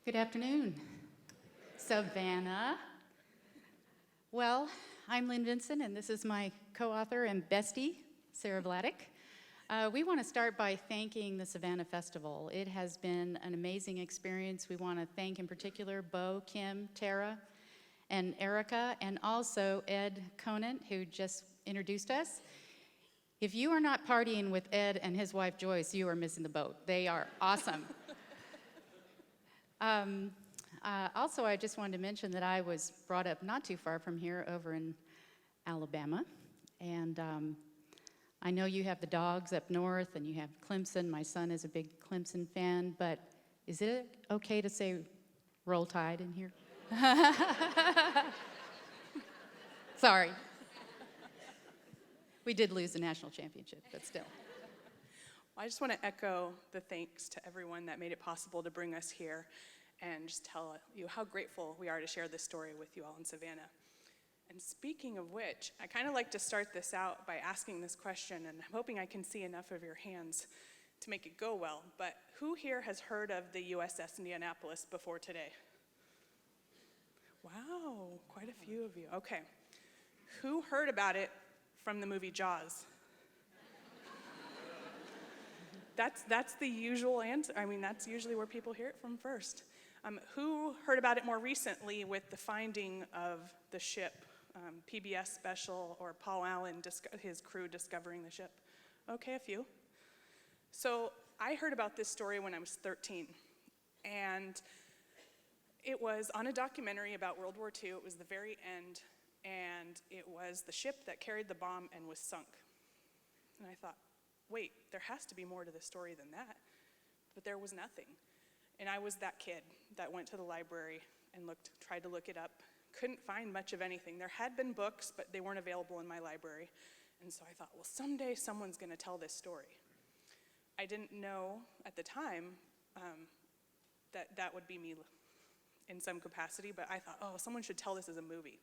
Good afternoon, Savannah. Well, I'm Lynn Vincent, and this is my co-author and bestie, Sara Vladic. We want to start by thanking the Savannah Festival. It has been an amazing experience. We want to thank in particular Bo, Kim, Tara, and Erica, and also Ed Conant, who just introduced us. If you are not partying with Ed and his wife Joyce, you are missing the boat. They are awesome. Also, I just wanted to mention that I was brought up not too far from here over in Alabama. And I know you have the Dogs up north and you have Clemson. My son is a big Clemson fan, but is it okay to say Roll Tide in here? Sorry. We did lose the national championship, but still. I just want to echo the thanks to everyone that made it possible to bring us here and just tell you how grateful we are to share this story with you all in Savannah. And speaking of which, I kind of like to start this out by asking this question, and I'm hoping I can see enough of your hands to make it go well, but who here has heard of the USS Indianapolis before today? Wow, quite a few of you. Okay. Who heard about it from the movie Jaws? That's the usual answer. I mean, that's usually where people hear it from first. Who heard about it more recently with the finding of the ship, PBS special, or Paul Allen, his crew discovering the ship? Okay, a few. So I heard about this story when I was 13, and it was on a documentary about World War II. It was the very end, and it was the ship that carried the bomb and was sunk. And I thought, wait, there has to be more to the story than that. But there was nothing. And I was that kid that went to the library and tried to look it up. Couldn't find much of anything. There had been books, but they weren't available in my library. And so I thought, well, someday someone's going to tell this story. I didn't know at the time that would be me in some capacity, but I thought, oh, someone should tell this as a movie.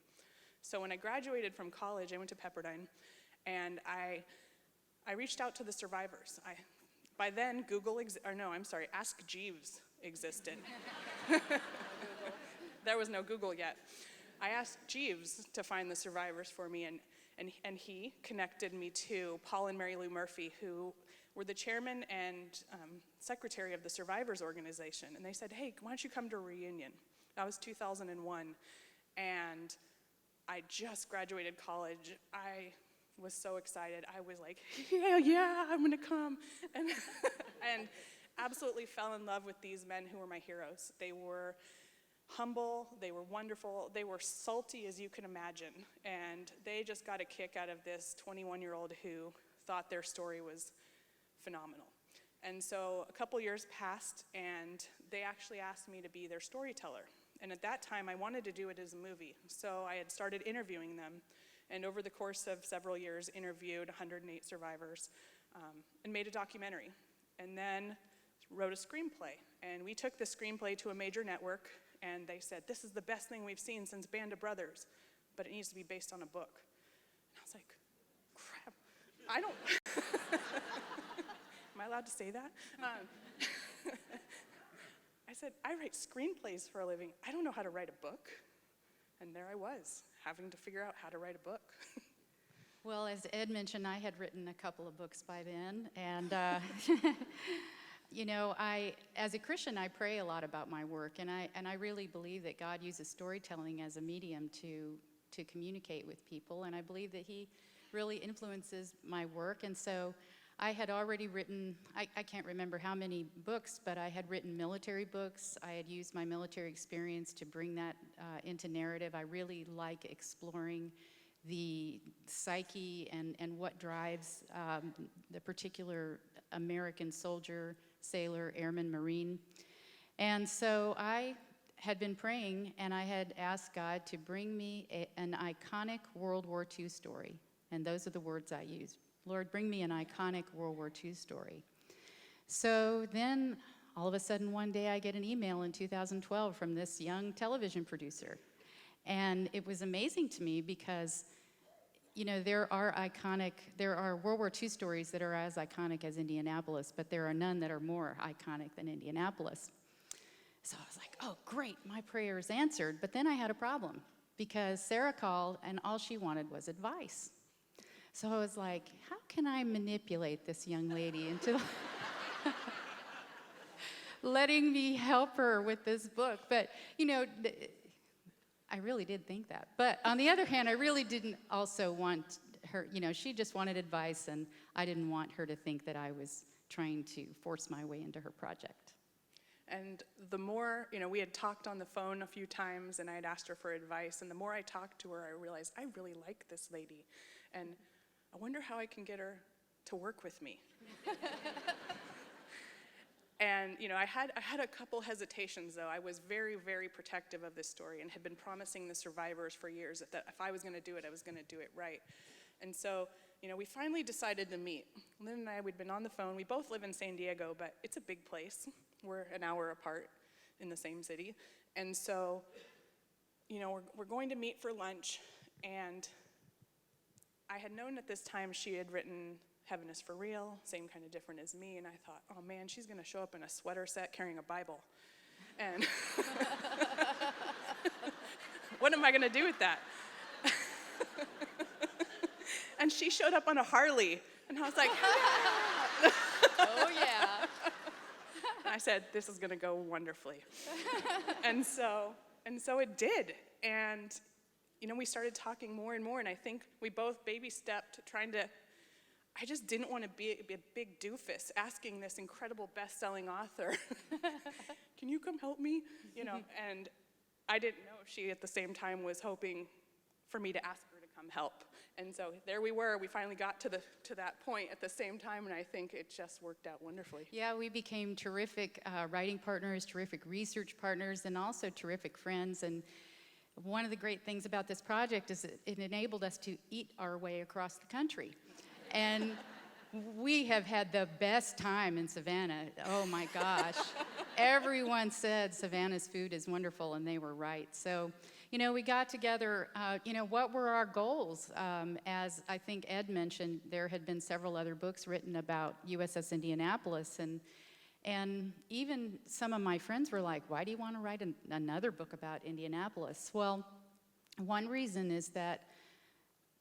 So when I graduated from college, I went to Pepperdine, and I reached out to the survivors. By then, Ask Jeeves existed. There was no Google yet. I asked Jeeves to find the survivors for me, and he connected me to Paul and Mary Lou Murphy, who were the chairman and secretary of the Survivors Organization. And they said, hey, why don't you come to a reunion? That was 2001, and I just graduated college. I was so excited. I was like, yeah, I'm gonna come. And, and absolutely fell in love with these men who were my heroes. They were humble, they were wonderful, they were salty as you can imagine. And they just got a kick out of this 21-year-old who thought their story was phenomenal. And so a couple years passed, and they actually asked me to be their storyteller. And at that time, I wanted to do it as a movie. So I had started interviewing them. And over the course of several years, interviewed 108 survivors and made a documentary. And then wrote a screenplay. And we took the screenplay to a major network, and they said, this is the best thing we've seen since Band of Brothers, but it needs to be based on a book. And I was like, crap, I don't, am I allowed to say that? I said, I write screenplays for a living. I don't know how to write a book. And there I was, having to figure out how to write a book. Well, as Ed mentioned, I had written a couple of books by then, and you know, as a Christian, I pray a lot about my work, and I really believe that God uses storytelling as a medium to communicate with people, and I believe that He really influences my work. And so I had already written, I can't remember how many books, but I had written military books. I had used my military experience to bring that into narrative. I really like exploring the psyche and what drives the particular American soldier, sailor, airman, Marine. And so I had been praying, and I had asked God to bring me an iconic World War II story. And those are the words I used. Lord, bring me an iconic World War II story. So then, all of a sudden, one day I get an email in 2012 from this young television producer. And it was amazing to me because, you know, there are World War II stories that are as iconic as Indianapolis, but there are none that are more iconic than Indianapolis. So I was like, oh, great, my prayer is answered. But then I had a problem because Sara called and all she wanted was advice. So I was like, how can I manipulate this young lady into letting me help her with this book? But, I really did think that. But on the other hand, I really didn't also want her, she just wanted advice, and I didn't want her to think that I was trying to force my way into her project. And the more, we had talked on the phone a few times, and I had asked her for advice, and the more I talked to her, I realized I really like this lady, and I wonder how I can get her to work with me. And, I had a couple hesitations, though. I was very, very protective of this story and had been promising the survivors for years that if I was going to do it, I was going to do it right. And so, we finally decided to meet. Lynn and I, we'd been on the phone. We both live in San Diego, but it's a big place. We're an hour apart in the same city. And so, we're going to meet for lunch. And I had known at this time she had written Heaven is for Real, same kind of different as me. And I thought, oh man, she's going to show up in a sweater set carrying a Bible. And what am I going to do with that? And she showed up on a Harley, and I was like, oh yeah. And I said, this is going to go wonderfully. and so it did. And, we started talking more and more, and I think we both baby stepped I just didn't want to be a big doofus asking this incredible best-selling author, can you come help me? And I didn't know if she at the same time was hoping for me to ask her to come help. And so there we were. We finally got to that point at the same time, and I think it just worked out wonderfully. Yeah, we became terrific writing partners, terrific research partners, and also terrific friends. And one of the great things about this project is that it enabled us to eat our way across the country. And we have had the best time in Savannah. Oh my gosh. Everyone said Savannah's food is wonderful, and they were right. So, we got together, what were our goals? As I think Ed mentioned, there had been several other books written about USS Indianapolis, and even some of my friends were like, why do you want to write another book about Indianapolis? Well, one reason is that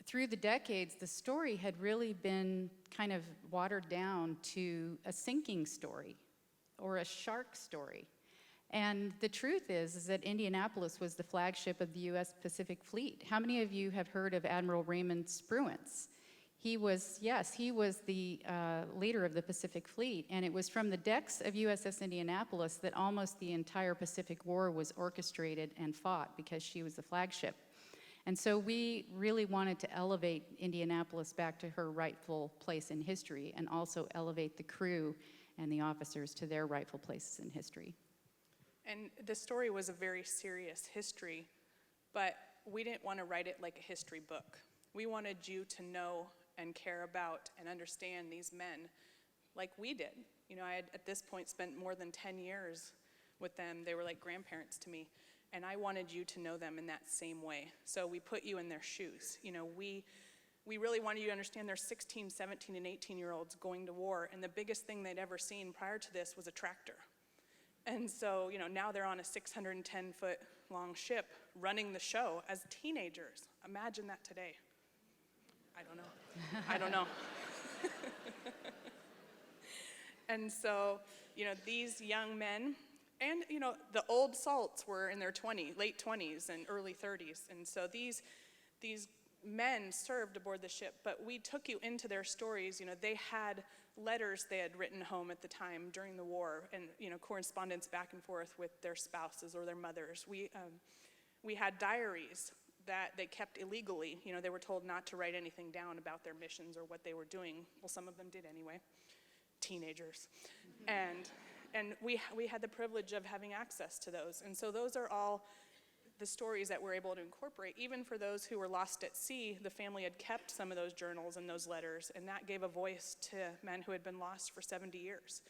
through the decades, the story had really been kind of watered down to a sinking story or a shark story. And the truth is that Indianapolis was the flagship of the U.S. Pacific Fleet. How many of you have heard of Admiral Raymond Spruance? He was the leader of the Pacific Fleet, and it was from the decks of USS Indianapolis that almost the entire Pacific War was orchestrated and fought, because she was the flagship. And so we really wanted to elevate Indianapolis back to her rightful place in history, and also elevate the crew and the officers to their rightful places in history. And the story was a very serious history, but we didn't want to write it like a history book. We wanted you to know and care about and understand these men like we did. I had at this point spent more than 10 years with them. They were like grandparents to me. And I wanted you to know them in that same way. So we put you in their shoes. We really wanted you to understand they're 16, 17, and 18-year-olds going to war, and the biggest thing they'd ever seen prior to this was a tractor. And so, now they're on a 610-foot long ship running the show as teenagers. Imagine that today. I don't know. And so, these young men, and, the old salts were in their late 20s and early 30s. And so these men served aboard the ship, but we took you into their stories. They had letters they had written home at the time during the war, and, correspondence back and forth with their spouses or their mothers. We had diaries that they kept illegally. They were told not to write anything down about their missions or what they were doing. Well, some of them did anyway. Teenagers. And we had the privilege of having access to those. And so those are all the stories that we're able to incorporate. Even for those who were lost at sea, the family had kept some of those journals and those letters, and that gave a voice to men who had been lost for 70 years.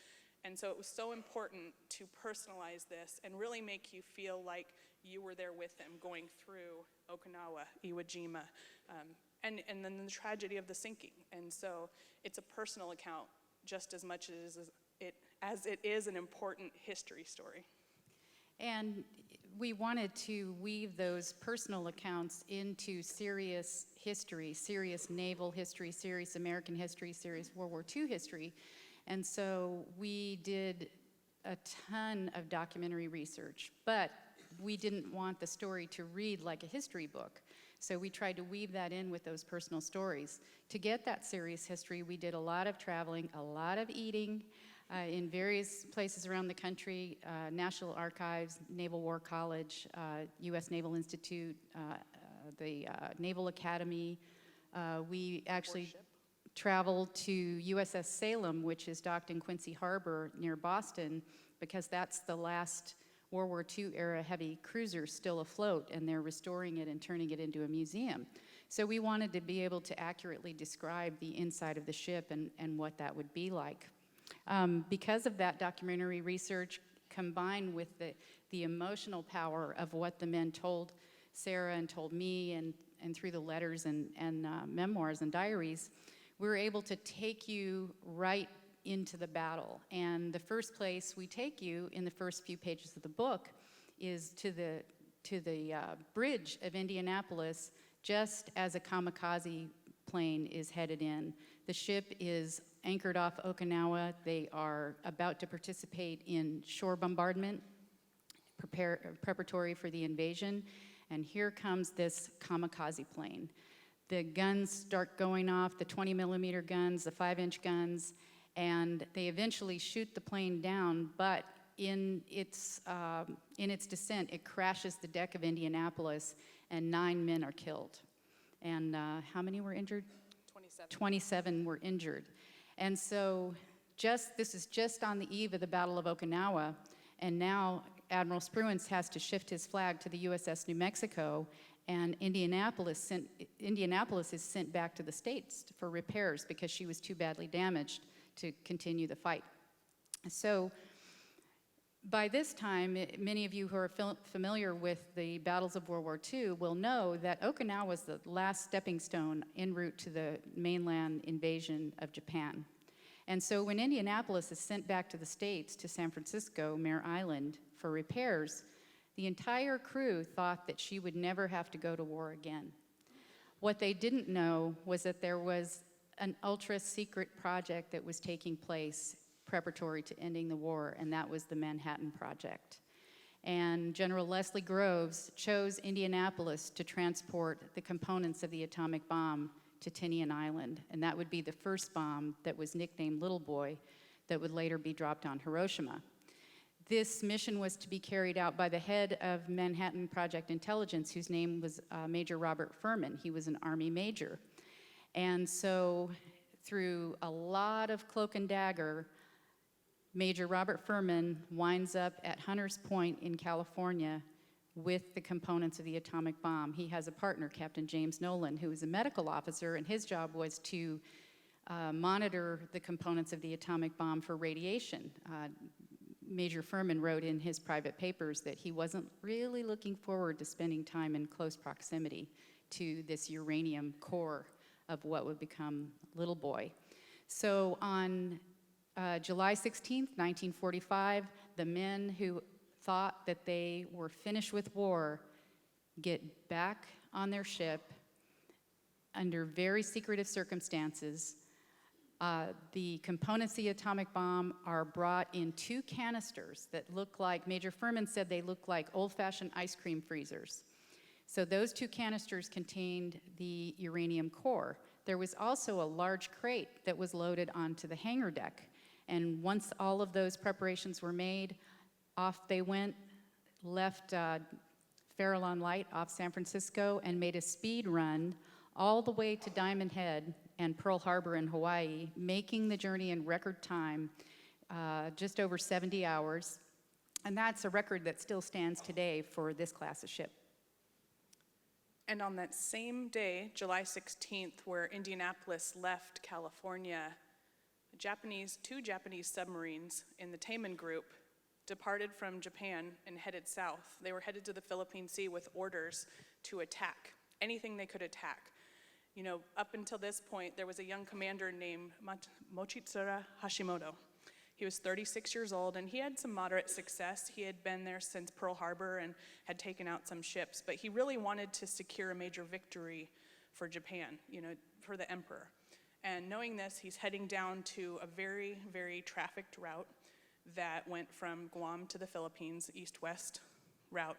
And so it was so important to personalize this and really make you feel like you were there with them going through Okinawa, Iwo Jima, and then the tragedy of the sinking. And so it's a personal account just as much as it is an important history story. And we wanted to weave those personal accounts into serious history, serious naval history, serious American history, serious World War II history. And so we did a ton of documentary research, but we didn't want the story to read like a history book. So we tried to weave that in with those personal stories. To get that serious history, we did a lot of traveling, a lot of eating in various places around the country, National Archives, Naval War College, U.S. Naval Institute, the Naval Academy. We actually traveled to USS Salem, which is docked in Quincy Harbor near Boston, because that's the last World War II era heavy cruiser still afloat, and they're restoring it and turning it into a museum. So we wanted to be able to accurately describe the inside of the ship and what that would be like. Because of that documentary research, combined with the emotional power of what the men told Sara and told me, and through the letters and memoirs and diaries, we were able to take you right into the battle. And the first place we take you in the first few pages of the book is to the bridge of Indianapolis, just as a kamikaze plane is headed in. The ship is anchored off Okinawa. They are about to participate in shore bombardment, preparatory for the invasion. And here comes this kamikaze plane. The guns start going off, the 20-millimeter guns, the 5-inch guns, and they eventually shoot the plane down, but in its descent, it crashes the deck of Indianapolis, and 9 men are killed. And how many were injured? 27. 27 were injured. And so this is just on the eve of the Battle of Okinawa, and now Admiral Spruance has to shift his flag to the USS New Mexico, and Indianapolis is sent back to the States for repairs because she was too badly damaged to continue the fight. So by this time, many of you who are familiar with the battles of World War II will know that Okinawa was the last stepping stone en route to the mainland invasion of Japan. And so when Indianapolis is sent back to the States, to San Francisco, Mare Island, for repairs, the entire crew thought that she would never have to go to war again. What they didn't know was that there was an ultra-secret project that was taking place preparatory to ending the war, and that was the Manhattan Project. And General Leslie Groves chose Indianapolis to transport the components of the atomic bomb to Tinian Island, and that would be the first bomb that was nicknamed Little Boy that would later be dropped on Hiroshima. This mission was to be carried out by the head of Manhattan Project Intelligence, whose name was Major Robert Furman. He was an Army major. And so through a lot of cloak and dagger, Major Robert Furman winds up at Hunters Point in California with the components of the atomic bomb. He has a partner, Captain James Nolan, who was a medical officer, and his job was to monitor the components of the atomic bomb for radiation. Major Furman wrote in his private papers that he wasn't really looking forward to spending time in close proximity to this uranium core of what would become Little Boy. So on July 16th, 1945, the men who thought that they were finished with war get back on their ship under very secretive circumstances. The components of the atomic bomb are brought in 2 canisters that look like, Major Furman said they look like old-fashioned ice cream freezers. So those 2 canisters contained the uranium core. There was also a large crate that was loaded onto the hangar deck. And once all of those preparations were made, off they went, left Farallon Light off San Francisco, and made a speed run all the way to Diamond Head and Pearl Harbor in Hawaii, making the journey in record time, just over 70 hours. And that's a record that still stands today for this class of ship. And on that same day, July 16th, where Indianapolis left California, 2 Japanese submarines in the Taman Group departed from Japan and headed south. They were headed to the Philippine Sea with orders to attack anything they could attack. You know, up until this point, there was a young commander named Mochitsura Hashimoto. He was 36 years old, and he had some moderate success. He had been there since Pearl Harbor and had taken out some ships, but he really wanted to secure a major victory for Japan, for the emperor. And knowing this, he's heading down to a very, very trafficked route that went from Guam to the Philippines, east-west route,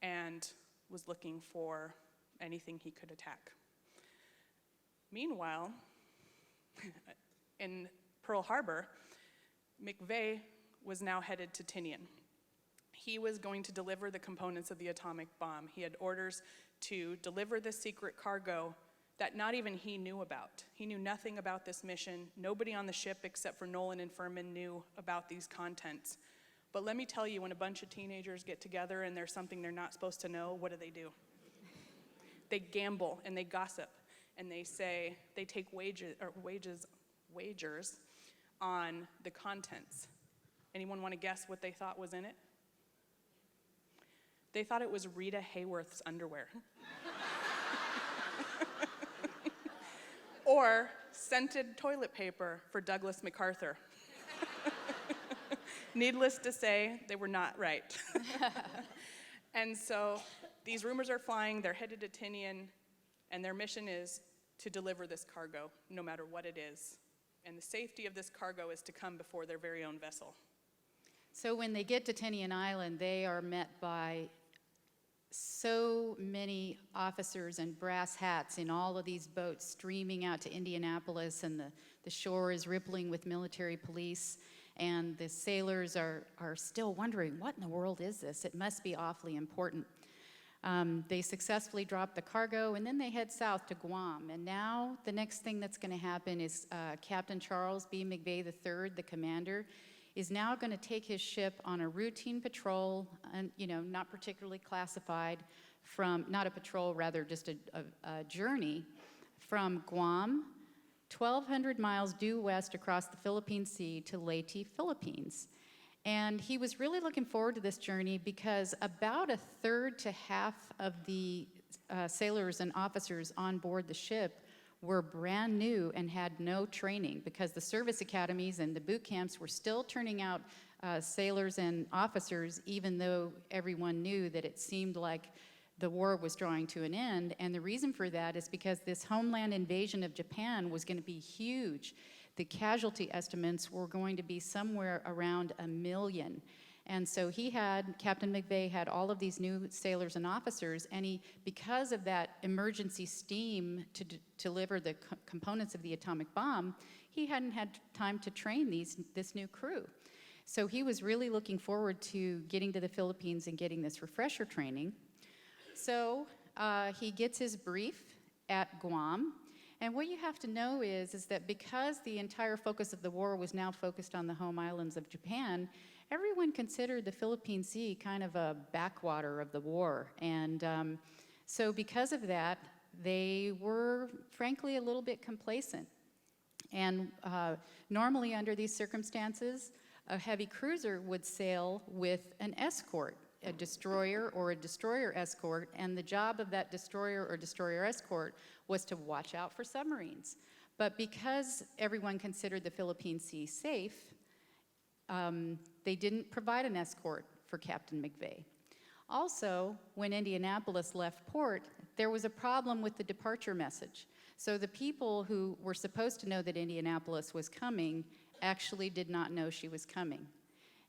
and was looking for anything he could attack. Meanwhile, in Pearl Harbor, McVeigh was now headed to Tinian. He was going to deliver the components of the atomic bomb. He had orders to deliver the secret cargo that not even he knew about. He knew nothing about this mission. Nobody on the ship except for Nolan and Furman knew about these contents. But let me tell you, when a bunch of teenagers get together and there's something they're not supposed to know, what do? They gamble and they gossip and they say they take wagers on the contents. Anyone want to guess what they thought was in it? They thought it was Rita Hayworth's underwear. Or scented toilet paper for Douglas MacArthur. Needless to say, they were not right. And so these rumors are flying, they're headed to Tinian, and their mission is to deliver this cargo, no matter what it is. And the safety of this cargo is to come before their very own vessel. So when they get to Tinian Island, they are met by so many officers and brass hats in all of these boats streaming out to Indianapolis, and the shore is rippling with military police, and the sailors are still wondering, what in the world is this? It must be awfully important. They successfully drop the cargo, and then they head south to Guam. And now the next thing that's going to happen is Captain Charles B. McVeigh III, the commander, is now going to take his ship on a routine patrol, and not particularly classified, not a patrol, rather just a journey from Guam, 1,200 miles due west across the Philippine Sea to Leyte, Philippines. And he was really looking forward to this journey because about a third to half of the sailors and officers on board the ship were brand new and had no training, because the service academies and the boot camps were still turning out sailors and officers, even though everyone knew that it seemed like the war was drawing to an end. And the reason for that is because this homeland invasion of Japan was going to be huge. The casualty estimates were going to be somewhere around 1 million. And so Captain McVeigh had all of these new sailors and officers, and because of that emergency steam to deliver the components of the atomic bomb, he hadn't had time to train this new crew. So he was really looking forward to getting to the Philippines and getting this refresher training. So he gets his brief at Guam. And what you have to know is that because the entire focus of the war was now focused on the home islands of Japan, everyone considered the Philippine Sea kind of a backwater of the war. And so because of that, they were, frankly, a little bit complacent. And normally under these circumstances, a heavy cruiser would sail with an escort, a destroyer or a destroyer escort, and the job of that destroyer or destroyer escort was to watch out for submarines. But because everyone considered the Philippine Sea safe, they didn't provide an escort for Captain McVeigh. Also, when Indianapolis left port, there was a problem with the departure message. So the people who were supposed to know that Indianapolis was coming actually did not know she was coming.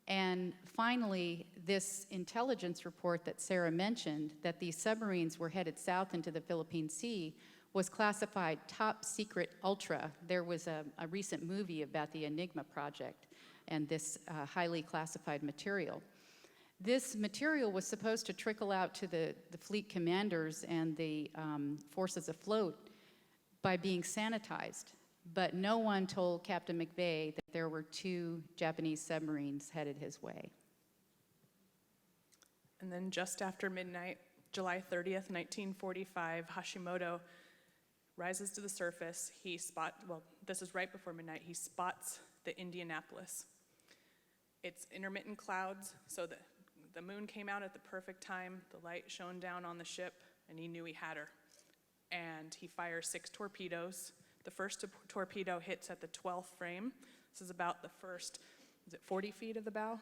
And finally, this intelligence report that Sara mentioned, that these submarines were headed south into the Philippine Sea, was classified top secret ultra. There was a recent movie about the Enigma project and this highly classified material. This material was supposed to trickle out to the fleet commanders and the forces afloat by being sanitized. But no one told Captain McVeigh that there were 2 Japanese submarines headed his way. And then just after midnight, July 30th, 1945, Hashimoto rises to the surface. This is right before midnight, he spots the Indianapolis. It's intermittent clouds, so the moon came out at the perfect time, the light shone down on the ship, and he knew he had her. And he fires 6 torpedoes. The first torpedo hits at the 12th frame. This is about the first is it 40 feet of the bow?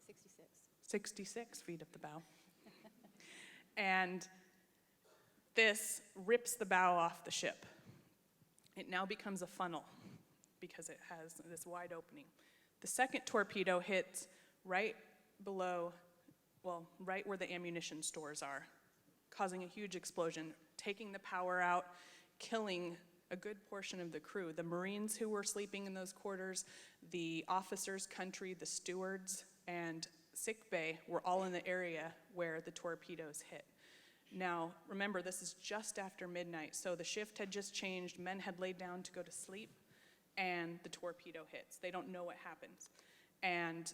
66. 66 feet of the bow. And this rips the bow off the ship. It now becomes a funnel because it has this wide opening. The second torpedo hits right below, well, right where the ammunition stores are, causing a huge explosion, taking the power out, killing a good portion of the crew. The Marines who were sleeping in those quarters, the officers' country, the stewards, and sick bay were all in the area where the torpedoes hit. Now, remember, this is just after midnight, so the shift had just changed, men had laid down to go to sleep, and the torpedo hits. They don't know what happens. And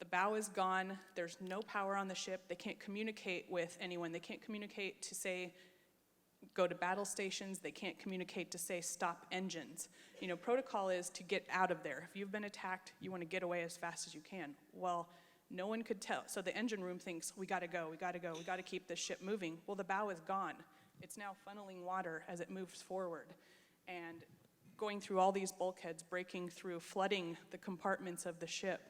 the bow is gone, there's no power on the ship, they can't communicate with anyone, they can't communicate to say, go to battle stations, they can't communicate to say, stop engines. You know, protocol is to get out of there. If you've been attacked, you want to get away as fast as you can. Well, no one could tell. So the engine room thinks, we gotta go, we gotta keep this ship moving. Well, the bow is gone. It's now funneling water as it moves forward and going through all these bulkheads, breaking through, flooding the compartments of the ship.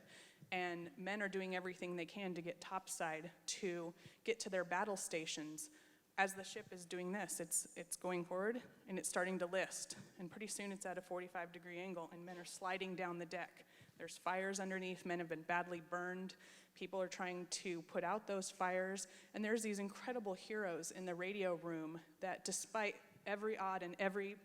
And men are doing everything they can to get topside to get to their battle stations. As the ship is doing this, it's going forward and it's starting to list. And pretty soon it's at a 45-degree angle and men are sliding down the deck. There's fires underneath, men have been badly burned. People are trying to put out those fires. And there's these incredible heroes in the radio room that despite every odd and every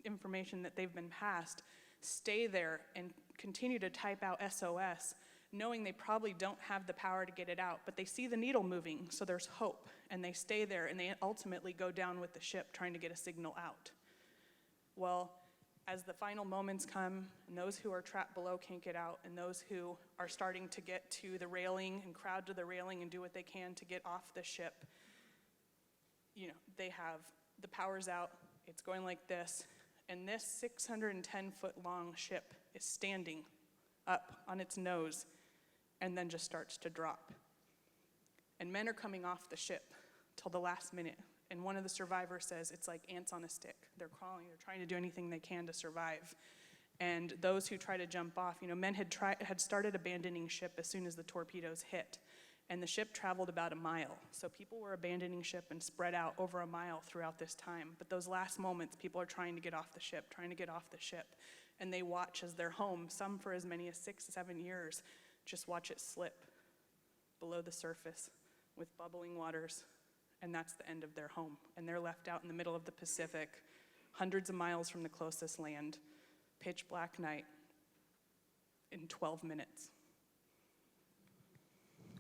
information that they've been passed, stay there and continue to type out SOS, knowing they probably don't have the power to get it out, but they see the needle moving, so there's hope, and they stay there, and they ultimately go down with the ship trying to get a signal out. Well, as the final moments come, and those who are trapped below can't get out, and those who are starting to get to the railing and crowd to the railing and do what they can to get off the ship, you know, they have the power's out, it's going like this, and this 610-foot-long ship is standing up on its nose and then just starts to drop. And men are coming off the ship till the last minute. And one of the survivors says it's like ants on a stick. They're crawling, they're trying to do anything they can to survive. And those who try to jump off, you know, men had started abandoning ship as soon as the torpedoes hit. And the ship traveled about a mile. So people were abandoning ship and spread out over a mile throughout this time. But those last moments, people are trying to get off the ship, And they watch as their home, some for as many as 6 to 7 years, just watch it slip below the surface with bubbling waters, and that's the end of their home. And they're left out in the middle of the Pacific, hundreds of miles from the closest land, pitch black night, in 12 minutes.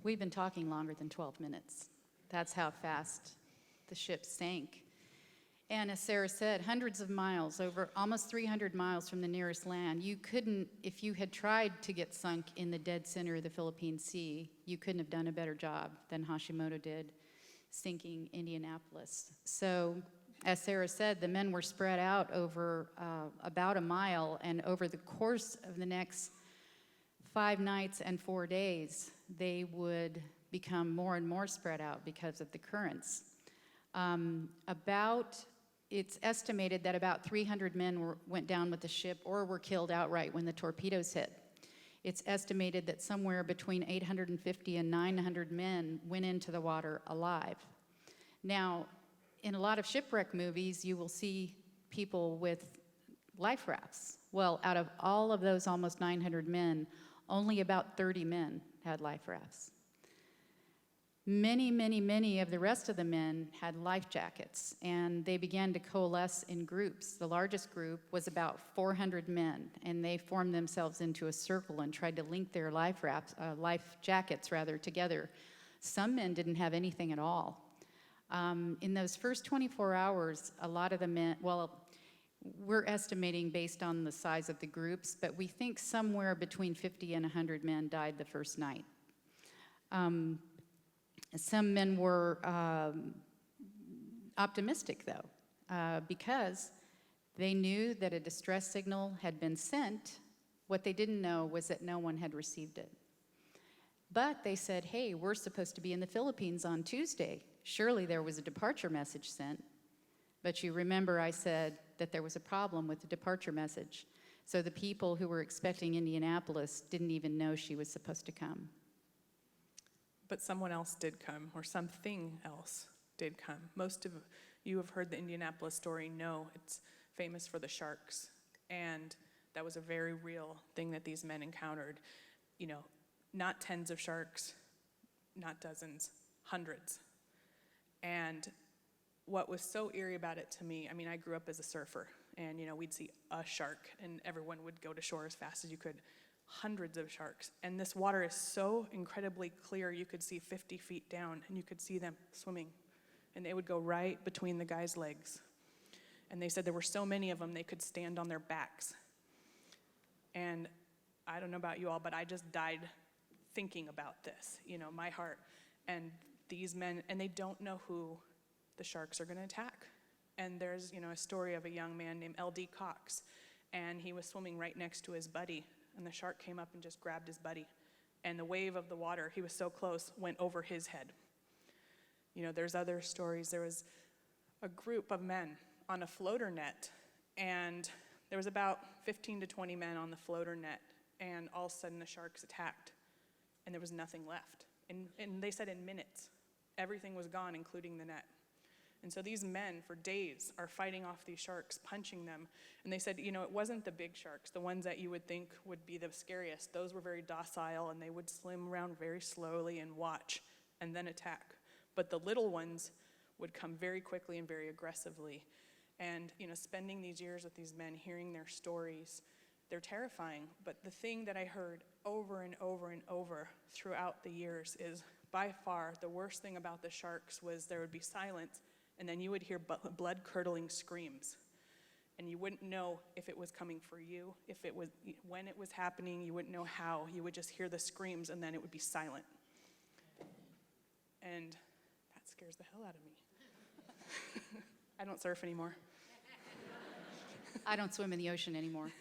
We've been talking longer than 12 minutes. That's how fast the ship sank. And as Sara said, hundreds of miles, over almost 300 miles from the nearest land. You couldn't, if you had tried to get sunk in the dead center of the Philippine Sea, you couldn't have done a better job than Hashimoto did sinking Indianapolis. So, as Sara said, the men were spread out over about a mile, and over the course of the next 5 nights and 4 days, they would become more and more spread out because of the currents. It's estimated that about 300 men went down with the ship or were killed outright when the torpedoes hit. It's estimated that somewhere between 850 and 900 men went into the water alive. Now, in a lot of shipwreck movies, you will see people with life rafts. Well, out of all of those almost 900 men, only about 30 men had life rafts. Many, many, many of the rest of the men had life jackets, and they began to coalesce in groups. The largest group was about 400 men, and they formed themselves into a circle and tried to link their life jackets together. Some men didn't have anything at all. In those first 24 hours, a lot of the men, well, we're estimating based on the size of the groups, but we think somewhere between 50 and 100 men died the first night. Some men were optimistic, though, because they knew that a distress signal had been sent. What they didn't know was that no one had received it. But they said, hey, we're supposed to be in the Philippines on Tuesday. Surely there was a departure message sent. But you remember I said that there was a problem with the departure message. So the people who were expecting Indianapolis didn't even know she was supposed to come. But someone else did come, or something else did come. Most of you have heard the Indianapolis story, know it's famous for the sharks. And that was a very real thing that these men encountered. You know, not tens of sharks, not dozens, hundreds. And what was so eerie about it to me, I mean, I grew up as a surfer, and we'd see a shark, and everyone would go to shore as fast as you could. Hundreds of sharks. And this water is so incredibly clear, you could see 50 feet down, and you could see them swimming. And they would go right between the guy's legs. And they said there were so many of them, they could stand on their backs. And I don't know about you all, but I just died thinking about this, my heart. And these men, and they don't know who the sharks are going to attack. And there's, a story of a young man named L.D. Cox, and he was swimming right next to his buddy, and the shark came up and just grabbed his buddy. And the wave of the water, he was so close, went over his head. There's other stories. There was a group of men on a floater net, and there was about 15 to 20 men on the floater net, and all of a sudden the sharks attacked, and there was nothing left. And they said in minutes, everything was gone, including the net. And so these men, for days, are fighting off these sharks, punching them. And they said, it wasn't the big sharks, the ones that you would think would be the scariest. Those were very docile, and they would swim around very slowly and watch, and then attack. But the little ones would come very quickly and very aggressively. And, spending these years with these men, hearing their stories, they're terrifying. But the thing that I heard over and over and over throughout the years is, by far, the worst thing about the sharks was there would be silence, and then you would hear blood-curdling screams. And you wouldn't know if it was coming for you, when it was happening, you wouldn't know how. You would just hear the screams, and then it would be silent. And that scares the hell out of me. I don't surf anymore. I don't swim in the ocean anymore.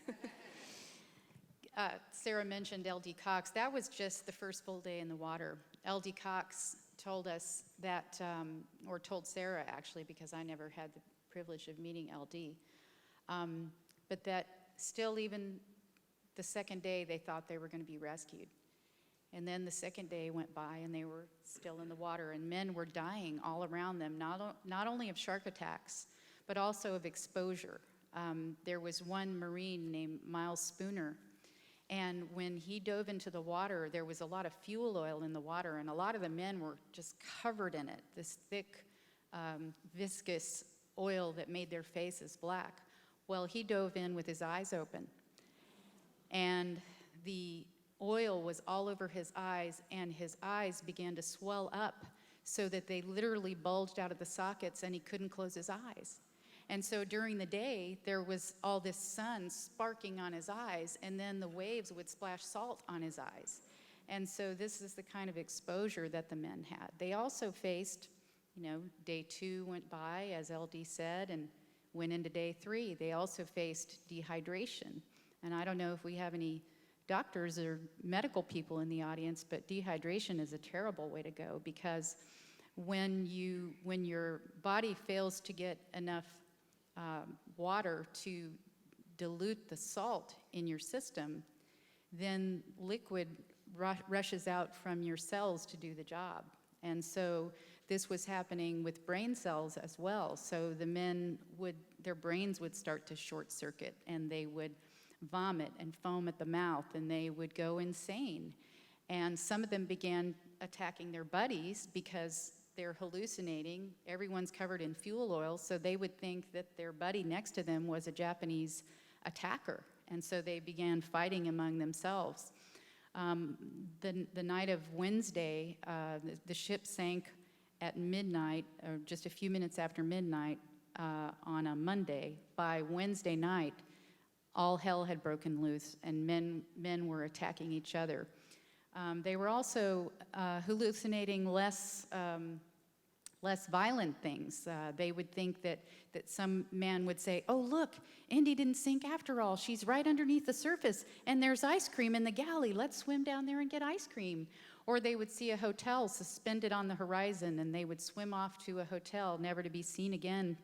Sarah mentioned L.D. Cox. That was just the first full day in the water. L.D. Cox told us that, or told Sarah actually, because I never had the privilege of meeting L.D., but that still even the second day they thought they were going to be rescued. And then the second day went by and they were still in the water, and men were dying all around them, not only of shark attacks, but also of exposure. There was one Marine named Miles Spooner, and when he dove into the water, there was a lot of fuel oil in the water, and a lot of the men were just covered in it, this thick, viscous oil that made their faces black. Well, he dove in with his eyes open, and the oil was all over his eyes, and his eyes began to swell up so that they literally bulged out of the sockets, and he couldn't close his eyes. And so during the day, there was all this sun sparking on his eyes, and then the waves would splash salt on his eyes. And so this is the kind of exposure that the men had. They also faced, day 2 went by, as LD said, and went into day 3. They also faced dehydration. And I don't know if we have any doctors or medical people in the audience, but dehydration is a terrible way to go, because when your body fails to get enough water to dilute the salt in your system, then liquid rushes out from your cells to do the job. And so this was happening with brain cells as well. So the men their brains would start to short circuit, and they would vomit and foam at the mouth, and they would go insane. And some of them began attacking their buddies because they're hallucinating. Everyone's covered in fuel oil, so they would think that their buddy next to them was a Japanese attacker. And so they began fighting among themselves. The night of Wednesday, the ship sank at midnight, or just a few minutes after midnight on a Monday. By Wednesday night, all hell had broken loose, and men were attacking each other. They were also hallucinating less violent things. They would think that some man would say, "Oh, look, Indy didn't sink after all. She's right underneath the surface, and there's ice cream in the galley. Let's swim down there and get ice cream." Or they would see a hotel suspended on the horizon, and they would swim off to a hotel, never to be seen again.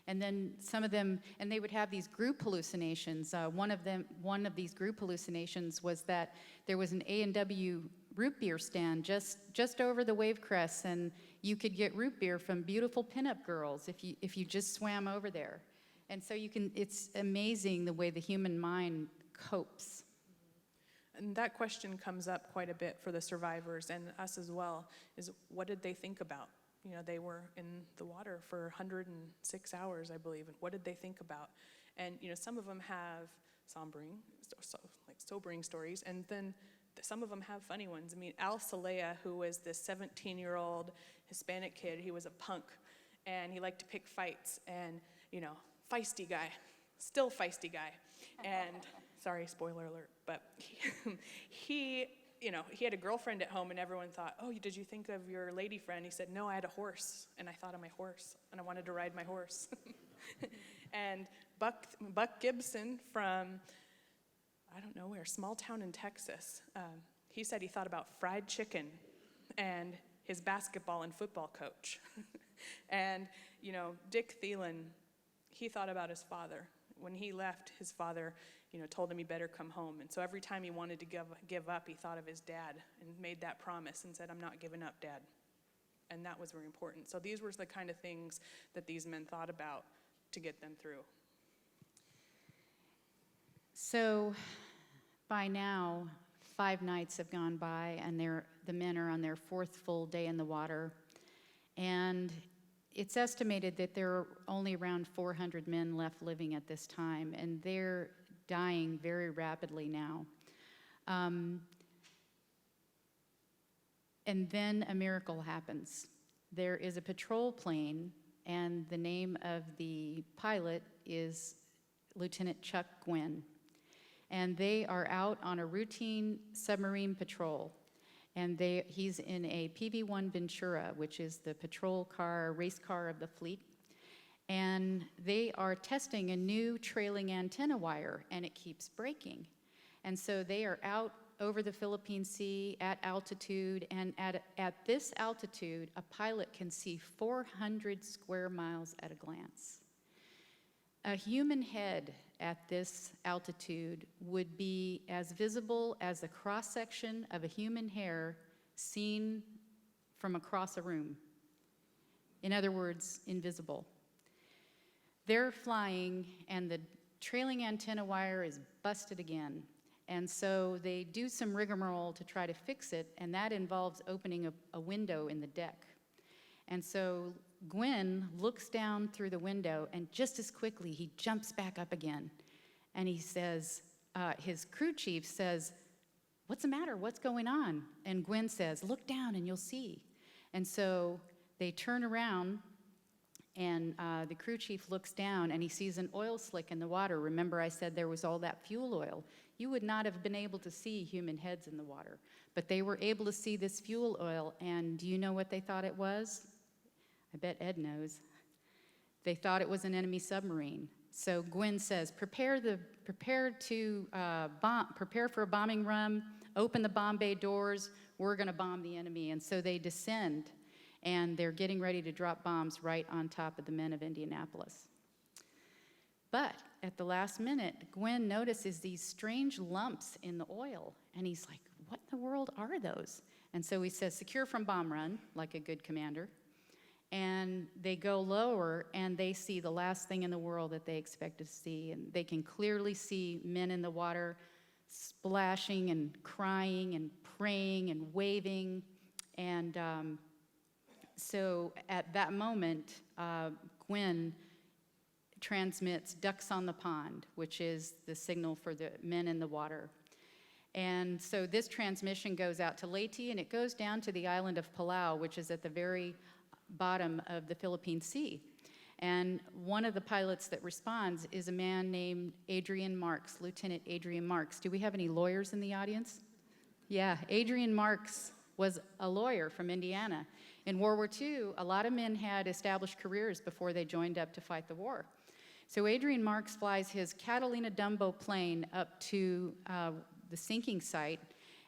And then some of them, and they would have these group hallucinations. One of these group hallucinations was that there was an A&W root beer stand just over the wave crests, and you could get root beer from beautiful pinup girls if you just swam over there. And so it's amazing the way the human mind copes. And that question comes up quite a bit for the survivors and us as well, is what did they think about? You know, they were in the water for 106 hours, I believe, and what did they think about? And, you know, some of them have sobering stories, and then some of them have funny ones. I mean, Al Salea, who was this 17-year-old Hispanic kid, he was a punk, and he liked to pick fights, and, you know, feisty guy, still feisty guy. And, sorry, spoiler alert, but he had a girlfriend at home, and everyone thought, oh, did you think of your lady friend? He said, no, I had a horse, and I thought of my horse, and I wanted to ride my horse. And Buck Gibson from, I don't know where, small town in Texas, he said he thought about fried chicken and his basketball and football coach. And, you know, Dick Thielen, he thought about his father. When he left, his father, you know, told him he better come home. And so every time he wanted to give up, he thought of his dad and made that promise and said, I'm not giving up, Dad. And that was very important. So these were the kind of things that these men thought about to get them through. So by now, 5 nights have gone by, and the men are on their 4th full day in the water. And it's estimated that there are only around 400 men left living at this time, and they're dying very rapidly now. And then a miracle happens. There is a patrol plane, and the name of the pilot is Lieutenant Chuck Gwynn. And they are out on a routine submarine patrol. And he's in a PV-1 Ventura, which is the race car of the fleet. And they are testing a new trailing antenna wire, and it keeps breaking. And so they are out over the Philippine Sea at altitude, and at this altitude, a pilot can see 400 square miles at a glance. A human head at this altitude would be as visible as the cross-section of a human hair seen from across a room. In other words, invisible. They're flying, and the trailing antenna wire is busted again. And so they do some rigmarole to try to fix it, and that involves opening a window in the deck. And so Gwynn looks down through the window, and just as quickly, he jumps back up again. And he says, his crew chief says, what's the matter? What's going on? And Gwynn says, look down and you'll see. And so they turn around, and the crew chief looks down, and he sees an oil slick in the water. Remember, I said there was all that fuel oil. You would not have been able to see human heads in the water, but they were able to see this fuel oil, and do you know what they thought it was? I bet Ed knows. They thought it was an enemy submarine. So Gwynn says, prepare for a bombing run, open the bomb bay doors, we're gonna bomb the enemy. And so they descend, and they're getting ready to drop bombs right on top of the men of Indianapolis. But at the last minute, Gwynn notices these strange lumps in the oil, and he's like, what in the world are those? And so he says, secure from bomb run, like a good commander. And they go lower, and they see the last thing in the world that they expected to see. And they can clearly see men in the water splashing and crying and praying and waving. And so at that moment, Gwynn transmits ducks on the pond, which is the signal for the men in the water. And so this transmission goes out to Leyte, and it goes down to the island of Palau, which is at the very bottom of the Philippine Sea. And one of the pilots that responds is a man named Adrian Marks, Lieutenant Adrian Marks. Do we have any lawyers in the audience? Yeah, Adrian Marks was a lawyer from Indiana. In World War II, a lot of men had established careers before they joined up to fight the war. So Adrian Marks flies his Catalina Dumbo plane up to the sinking site,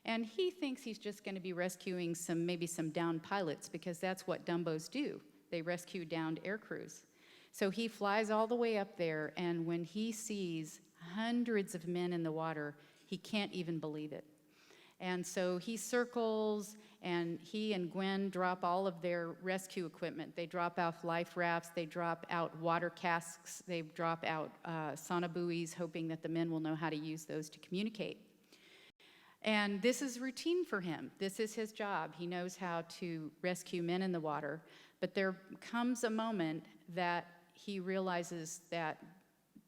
and he thinks he's just going to be rescuing maybe some downed pilots, because that's what Dumbos do. They rescue downed air crews. So he flies all the way up there, and when he sees hundreds of men in the water, he can't even believe it. And so he circles, and he and Gwen drop all of their rescue equipment. They drop off life rafts, they drop out water casks, they drop out sonobuoys, hoping that the men will know how to use those to communicate. And this is routine for him. This is his job. He knows how to rescue men in the water. But there comes a moment that he realizes that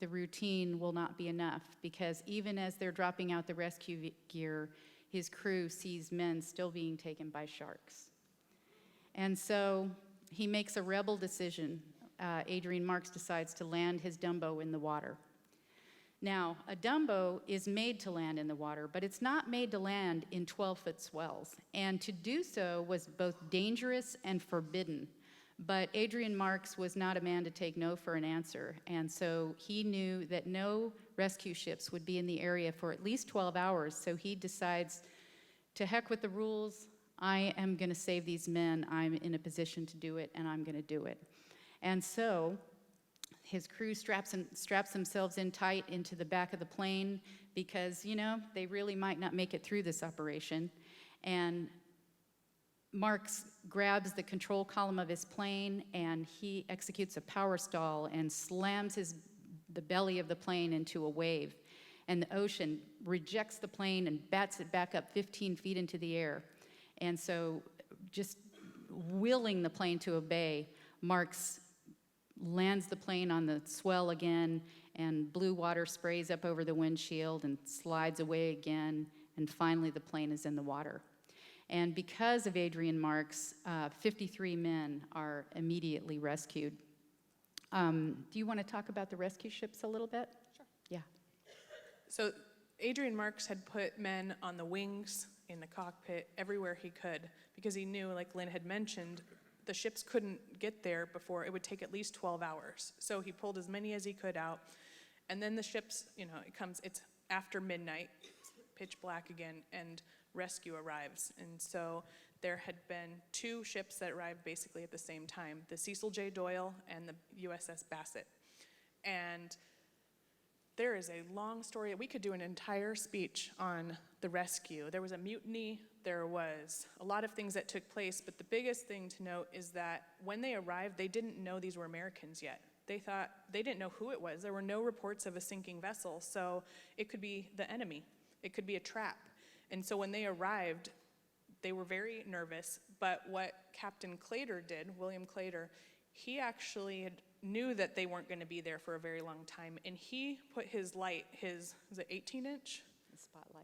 the routine will not be enough, because even as they're dropping out the rescue gear, his crew sees men still being taken by sharks. And so he makes a rebel decision. Adrian Marks decides to land his Dumbo in the water. Now, a Dumbo is made to land in the water, but it's not made to land in 12-foot swells. And to do so was both dangerous and forbidden. But Adrian Marks was not a man to take no for an answer. And so he knew that no rescue ships would be in the area for at least 12 hours. So he decides, to heck with the rules, I am going to save these men. I'm in a position to do it, and I'm going to do it. And so his crew straps themselves in tight into the back of the plane, because, you know, they really might not make it through this operation. And Marks grabs the control column of his plane, and he executes a power stall and slams the belly of the plane into a wave. And the ocean rejects the plane and bats it back up 15 feet into the air. And so, just willing the plane to obey, Marks lands the plane on the swell again, and blue water sprays up over the windshield and slides away again, and finally the plane is in the water. And because of Adrian Marks, 53 men are immediately rescued. Do you want to talk about the rescue ships a little bit? Sure. Yeah. So Adrian Marks had put men on the wings, in the cockpit, everywhere he could, because he knew, like Lynn had mentioned, the ships couldn't get there before. It would take at least 12 hours. So he pulled as many as he could out. And then the ships, you know, it's after midnight, it's pitch black again, and rescue arrives. And so there had been 2 ships that arrived basically at the same time, the Cecil J. Doyle and the USS Bassett. And there is a long story. We could do an entire speech on the rescue. There was a mutiny. There was a lot of things that took place, but the biggest thing to note is that when they arrived, they didn't know these were Americans yet. They didn't know who it was. There were no reports of a sinking vessel, so it could be the enemy. It could be a trap. And so when they arrived, they were very nervous, but what Captain Claytor did, William Claytor, he actually knew that they weren't going to be there for a very long time, and he put his light, was it 18-inch?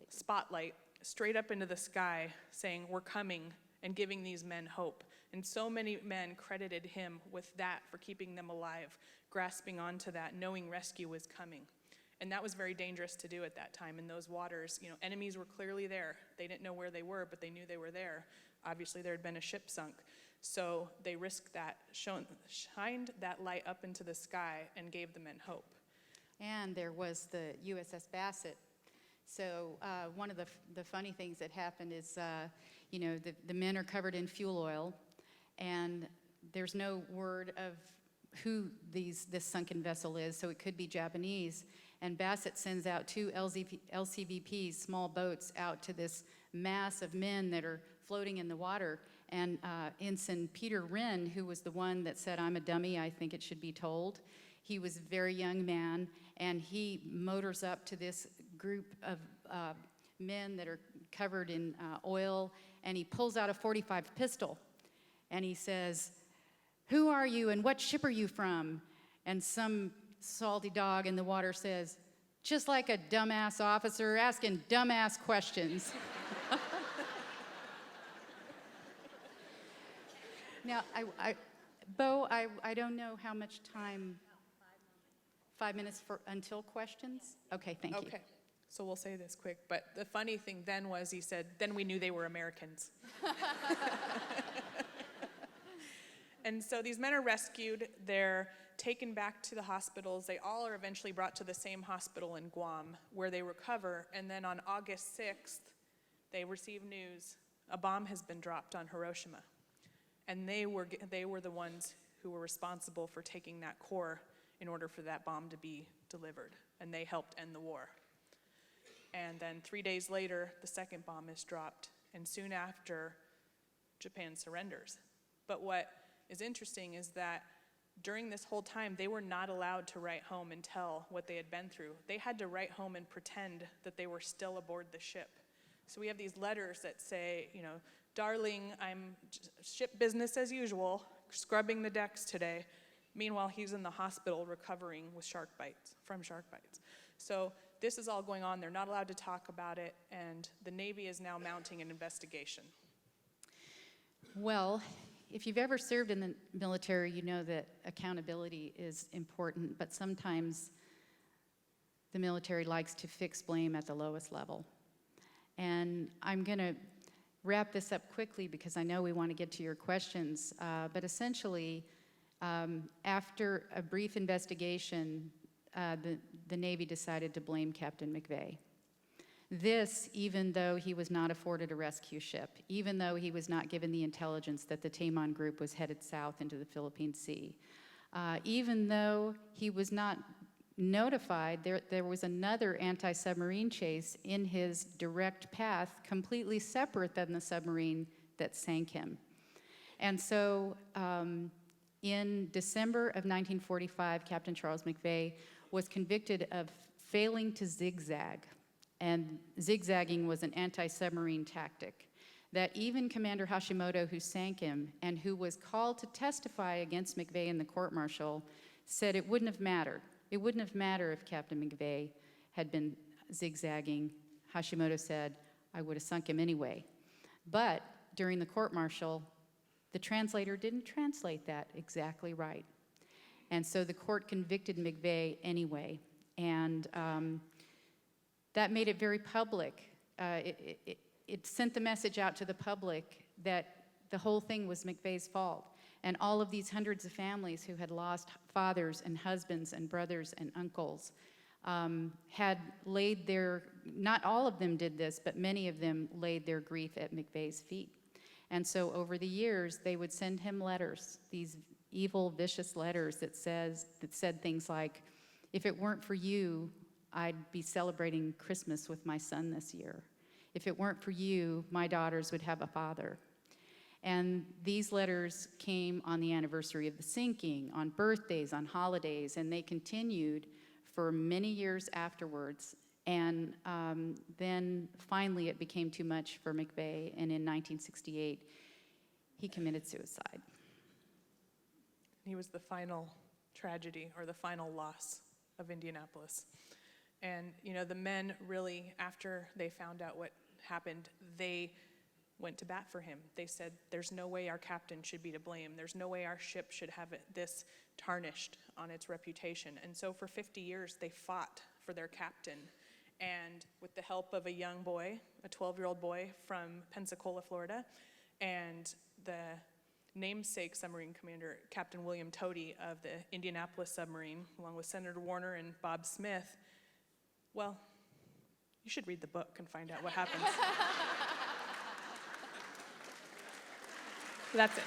Spotlight, straight up into the sky, saying, "We're coming," and giving these men hope. And so many men credited him with that, for keeping them alive, grasping onto that, knowing rescue was coming. And that was very dangerous to do at that time. In those waters, you know, enemies were clearly there. They didn't know where they were, but they knew they were there. Obviously, there had been a ship sunk. So they risked that, shined that light up into the sky, and gave the men hope. And there was the USS Bassett. So one of the funny things that happened is, you know, the men are covered in fuel oil, and there's no word of who this sunken vessel is, so it could be Japanese. And Bassett sends out 2 LCVPs, small boats, out to this mass of men that are floating in the water. And Ensign Peter Wren, who was the one that said, "I'm a dummy, I think it should be told," he was a very young man, and he motors up to this group of men that are covered in oil, and he pulls out a .45 pistol, and he says, "Who are you, and what ship are you from?" And some salty dog in the water says, "Just like a dumbass officer asking dumbass questions." Now, Bo, I don't know how much time. 5 minutes until questions? Okay, thank you. Okay, so we'll say this quick, but the funny thing then was, he said, then we knew they were Americans. And so these men are rescued. They're taken back to the hospitals. They all are eventually brought to the same hospital in Guam, where they recover. And then on August 6th, they receive news, a bomb has been dropped on Hiroshima. And they were the ones who who were responsible for taking that core in order for that bomb to be delivered, and they helped end the war. And then 3 days later, the second bomb is dropped, and soon after, Japan surrenders. But what is interesting is that during this whole time, they were not allowed to write home and tell what they had been through. They had to write home and pretend that they were still aboard the ship. So we have these letters that say, darling, I'm ship business as usual, scrubbing the decks today. Meanwhile, he's in the hospital recovering from shark bites. So this is all going on. They're not allowed to talk about it, and the Navy is now mounting an investigation. Well, if you've ever served in the military, you know that accountability is important, but sometimes the military likes to fix blame at the lowest level. And I'm going to wrap this up quickly because I know we want to get to your questions, but essentially, after a brief investigation, the Navy decided to blame Captain McVeigh. This, even though he was not afforded a rescue ship, even though he was not given the intelligence that the Taimon group was headed south into the Philippine Sea, even though he was not notified there was another anti-submarine chase in his direct path, completely separate than the submarine that sank him. And so in December of 1945, Captain Charles McVeigh was convicted of failing to zigzag. And zigzagging was an anti-submarine tactic that even Commander Hashimoto, who sank him and who was called to testify against McVeigh in the court-martial, said it wouldn't have mattered. It wouldn't have mattered if Captain McVeigh had been zigzagging. Hashimoto said, I would have sunk him anyway. But during the court-martial, the translator didn't translate that exactly right. And so the court convicted McVeigh anyway. And that made it very public. It sent the message out to the public that the whole thing was McVeigh's fault. And all of these hundreds of families who had lost fathers and husbands and brothers and uncles had laid not all of them did this, but many of them laid their grief at McVeigh's feet. And so over the years, they would send him letters, these evil, vicious letters that said things like, if it weren't for you, I'd be celebrating Christmas with my son this year. If it weren't for you, my daughters would have a father. And these letters came on the anniversary of the sinking, on birthdays, on holidays, and they continued for many years afterwards. And then finally it became too much for McVeigh, and in 1968, he committed suicide. He was the final tragedy, or the final loss of Indianapolis. And, the men really, after they found out what happened, they went to bat for him. They said, there's no way our captain should be to blame. There's no way our ship should have this tarnished on its reputation. And so for 50 years, they fought for their captain. And with the help of a young boy, a 12-year-old boy from Pensacola, Florida, and the namesake submarine commander, Captain William Toady of the Indianapolis submarine, along with Senator Warner and Bob Smith, well, you should read the book and find out what happens. That's it.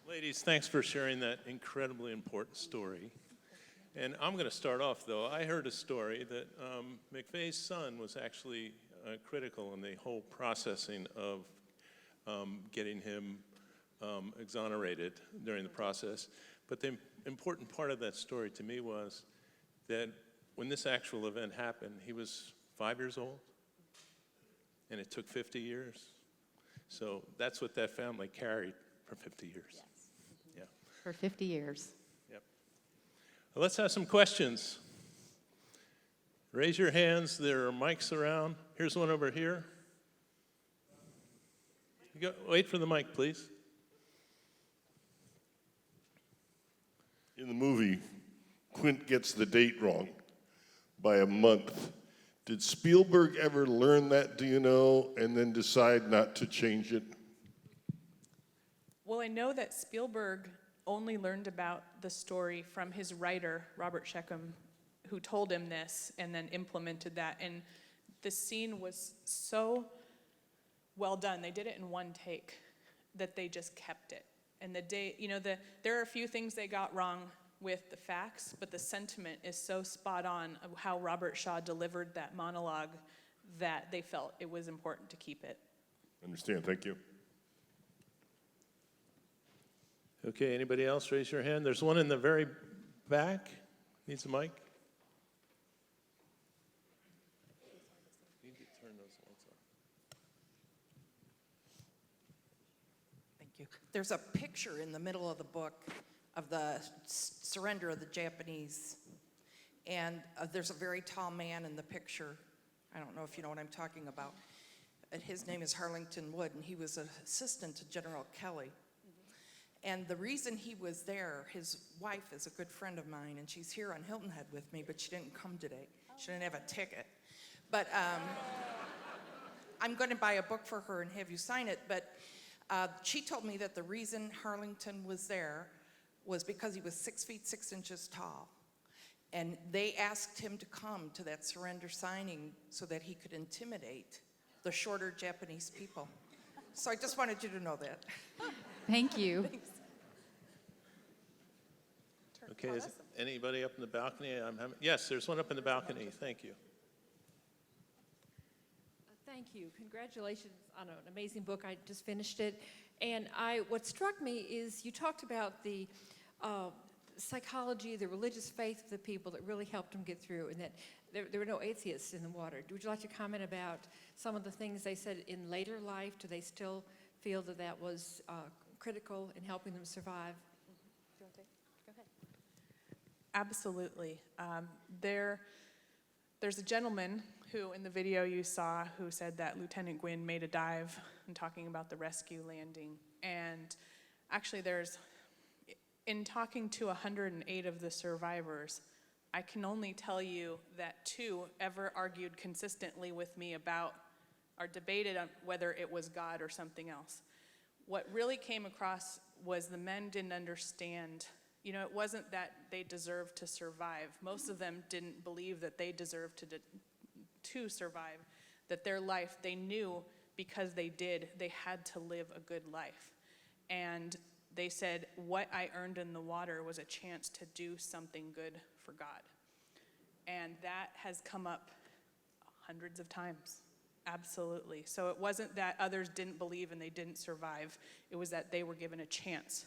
Ladies, thanks for sharing that incredibly important story. And I'm going to start off, though. I heard a story that McVeigh's son was actually critical in the whole processing of getting him exonerated during the process. But the important part of that story to me was that when this actual event happened, he was 5 years old, and it took 50 years. So that's what that family carried for 50 years. Yes. Yeah. For 50 years. Yep. Well, let's have some questions. Raise your hands. There are mics around. Here's one over here. Wait for the mic, please. In the movie, Quint gets the date wrong by a month. Did Spielberg ever learn that, do you know, and then decide not to change it? Well, I know that Spielberg only learned about the story from his writer, Robert Sheckham, who told him this and then implemented that. And the scene was so well done. They did it in one take that they just kept it. And there are a few things they got wrong with the facts, but the sentiment is so spot on of how Robert Shaw delivered that monologue that they felt it was important to keep it. Understand, thank you. Okay, anybody else raise your hand? There's one in the very back. Needs a mic. Need to turn those lights on. Thank you. There's a picture in the middle of the book of the surrender of the Japanese. And there's a very tall man in the picture. I don't know if you know what I'm talking about. His name is Harlington Wood, and he was an assistant to General Kelly. And the reason he was there, his wife is a good friend of mine, and she's here on Hilton Head with me, but she didn't come today. She didn't have a ticket. But I'm going to buy a book for her and have you sign it. But she told me that the reason Harlington was there was because he was 6 feet 6 inches tall. And they asked him to come to that surrender signing so that he could intimidate the shorter Japanese people. So I just wanted you to know that. Thank you. Okay, is anybody up in the balcony? Yes, there's one up in the balcony. Thank you. Thank you. Congratulations on an amazing book. I just finished it. And what struck me is you talked about the psychology, the religious faith of the people that really helped them get through, and that there were no atheists in the water. Would you like to comment about some of the things they said in later life? Do they still feel that that was critical in helping them survive? Go ahead. Absolutely. There's a gentleman who, in the video you saw, who said that Lieutenant Gwynn made a dive and talking about the rescue landing. And actually in talking to 108 of the survivors, I can only tell you that 2 ever argued consistently with me about or debated on whether it was God or something else. What really came across was the men didn't understand. It wasn't that they deserved to survive. Most of them didn't believe that they deserved to survive, that their life, they knew because they had to live a good life. And they said, what I earned in the water was a chance to do something good for God. And that has come up hundreds of times. Absolutely. So it wasn't that others didn't believe and they didn't survive. It was that they were given a chance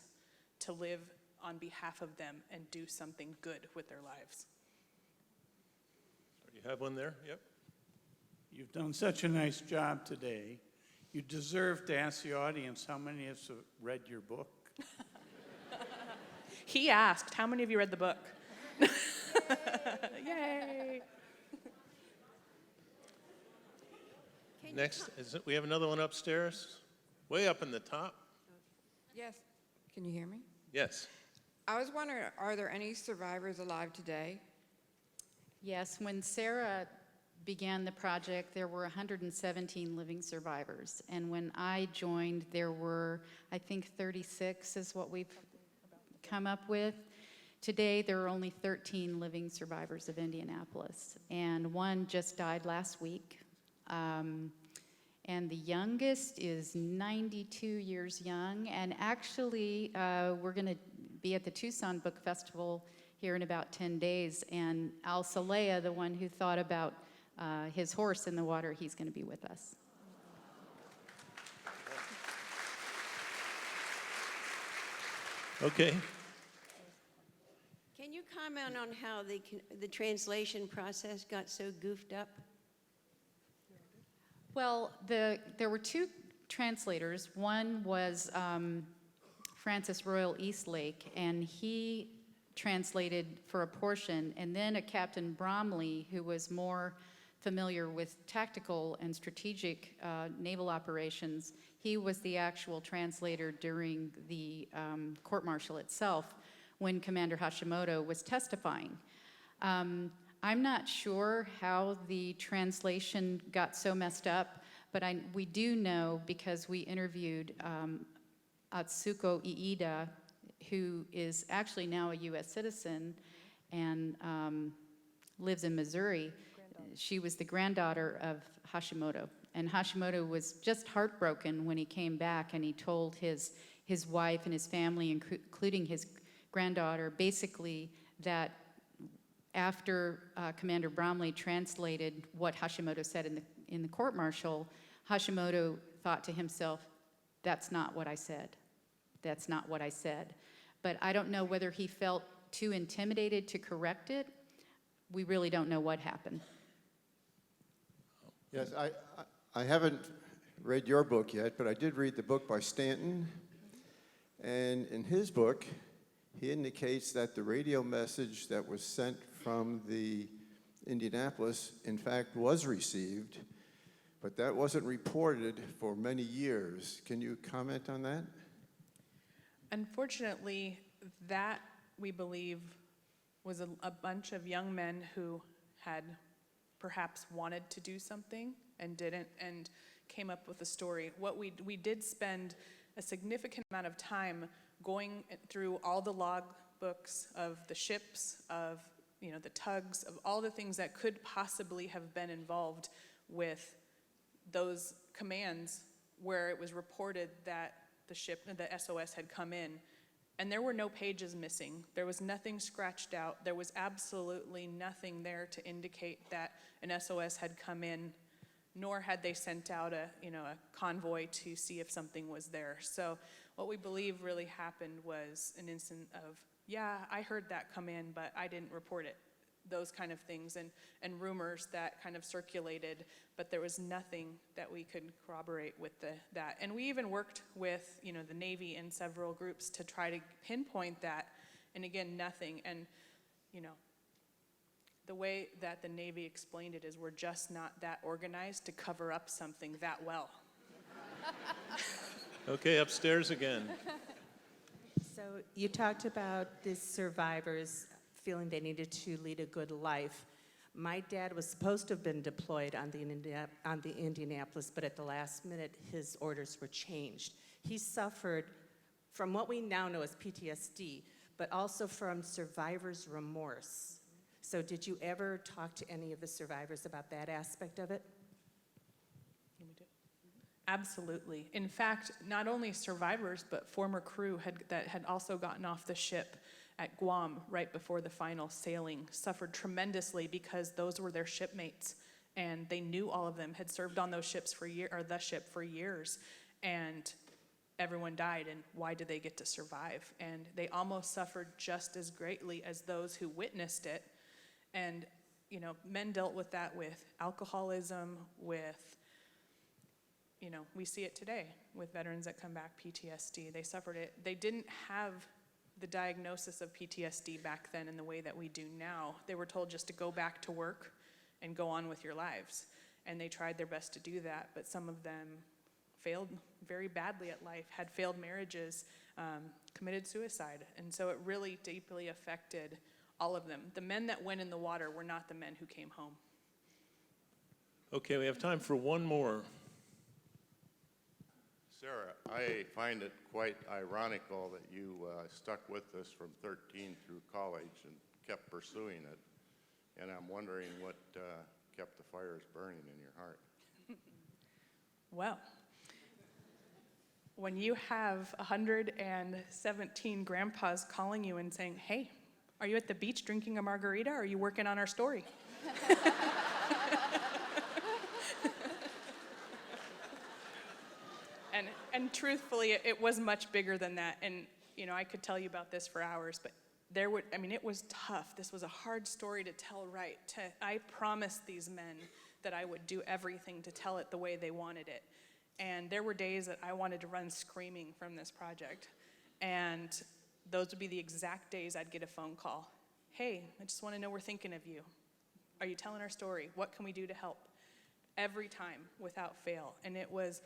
to live on behalf of them and do something good with their lives. You have one there? Yep. You've done such a nice job today. You deserve to ask the audience how many have read your book. He asked, how many of you read the book? Yay! Next, we have another one upstairs, way up in the top. Yes. Can you hear me? Yes. I was wondering, are there any survivors alive today? Yes, when Sara began the project, there were 117 living survivors. And when I joined, there were, I think, 36 is what we've come up with. Today, there are only 13 living survivors of Indianapolis. And one just died last week. And the youngest is 92 years young. And actually, we're going to be at the Tucson Book Festival here in about 10 days. And Al Saleh, the one who thought about his horse in the water, he's going to be with us. Okay. Can you comment on how the translation process got so goofed up? Well, there were 2 translators. One was Francis Royal Eastlake, and he translated for a portion, and then a Captain Bromley, who was more familiar with tactical and strategic naval operations. He was the actual translator during the court-martial itself when Commander Hashimoto was testifying. I'm not sure how the translation got so messed up, but we do know because we interviewed Atsuko Iida, who is actually now a U.S. citizen and lives in Missouri. She was the granddaughter of Hashimoto. And Hashimoto was just heartbroken when he came back and he told his wife and his family, including his granddaughter, basically that after Commander Bromley translated what Hashimoto said in the court-martial, Hashimoto thought to himself, that's not what I said. That's not what I said. But I don't know whether he felt too intimidated to correct it. We really don't know what happened. Yes, I haven't read your book yet, but I did read the book by Stanton. And in his book, he indicates that the radio message that was sent from the Indianapolis, in fact, was received, but that wasn't reported for many years. Can you comment on that? Unfortunately, that, we believe, was a bunch of young men who had perhaps wanted to do something and didn't, and came up with a story. What we did spend a significant amount of time going through all the log books of the ships, of the tugs, of all the things that could possibly have been involved with those commands where it was reported that the SOS had come in. And there were no pages missing. There was nothing scratched out. There was absolutely nothing there to indicate that an SOS had come in, nor had they sent out a convoy to see if something was there. So what we believe really happened was an instant of, yeah, I heard that come in, but I didn't report it. Those kind of things, and rumors that kind of circulated, but there was nothing that we could corroborate with that. And we even worked with the Navy and several groups to try to pinpoint that, and again, nothing. And the way that the Navy explained it is we're just not that organized to cover up something that well. Okay, upstairs again. So you talked about the survivors feeling they needed to lead a good life. My dad was supposed to have been deployed on the Indianapolis, but at the last minute, his orders were changed. He suffered from what we now know as PTSD, but also from survivor's remorse. So did you ever talk to any of the survivors about that aspect of it? Absolutely. In fact, not only survivors, but former crew that had also gotten off the ship at Guam right before the final sailing suffered tremendously because those were their shipmates, and they knew all of them, had served on those ships for the ship for years, and everyone died, and why did they get to survive? And they almost suffered just as greatly as those who witnessed it. And men dealt with that with alcoholism, with we see it today with veterans that come back, PTSD. They suffered it. They didn't have the diagnosis of PTSD back then in the way that we do now. They were told just to go back to work and go on with your lives. And they tried their best to do that, but some of them failed very badly at life, had failed marriages, committed suicide. And so it really deeply affected all of them. The men that went in the water were not the men who came home. Okay, we have time for one more. Sara, I find it quite ironical that you stuck with us from 13 through college and kept pursuing it. And I'm wondering what kept the fires burning in your heart. Well, when you have 117 grandpas calling you and saying, hey, are you at the beach drinking a margarita, or are you working on our story? And truthfully, it was much bigger than that. And, I could tell you about this for hours, but it was tough. This was a hard story to tell right. I promised these men that I would do everything to tell it the way they wanted it. And there were days that I wanted to run screaming from this project. And those would be the exact days I'd get a phone call. Hey, I just want to know we're thinking of you. Are you telling our story? What can we do to help? Every time, without fail. And it was,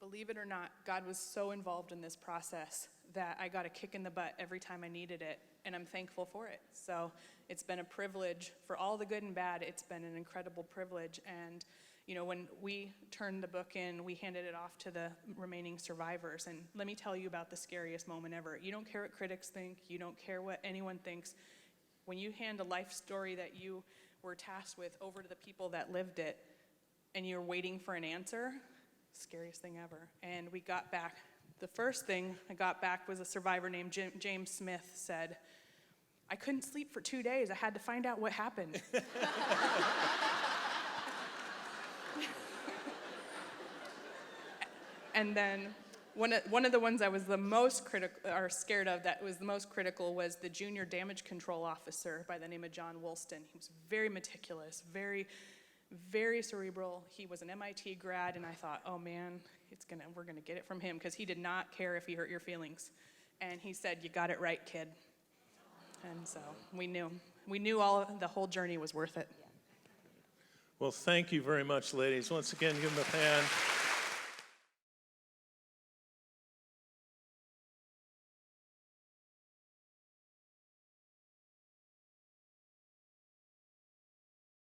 believe it or not, God was so involved in this process that I got a kick in the butt every time I needed it, and I'm thankful for it. So it's been a privilege. For all the good and bad, it's been an incredible privilege, and You know, when we turned the book in, we handed it off to the remaining survivors. And let me tell you about the scariest moment ever. You don't care what critics think. You don't care what anyone thinks. When you hand a life story that you were tasked with over to the people that lived it, and you're waiting for an answer, scariest thing ever. And we got back, the first thing I got back was a survivor named James Smith said, "I couldn't sleep for 2 days. I had to find out what happened." And then one of the ones I was the most scared of, that was the most critical, was the junior damage control officer by the name of John Woolston. He was very meticulous, very, very cerebral. He was an MIT grad, and I thought, oh man, we're gonna get it from him, because he did not care if he hurt your feelings. And he said, "You got it right, kid." And so we knew the whole journey was worth it. Well, thank you very much, ladies. Once again, give them a hand.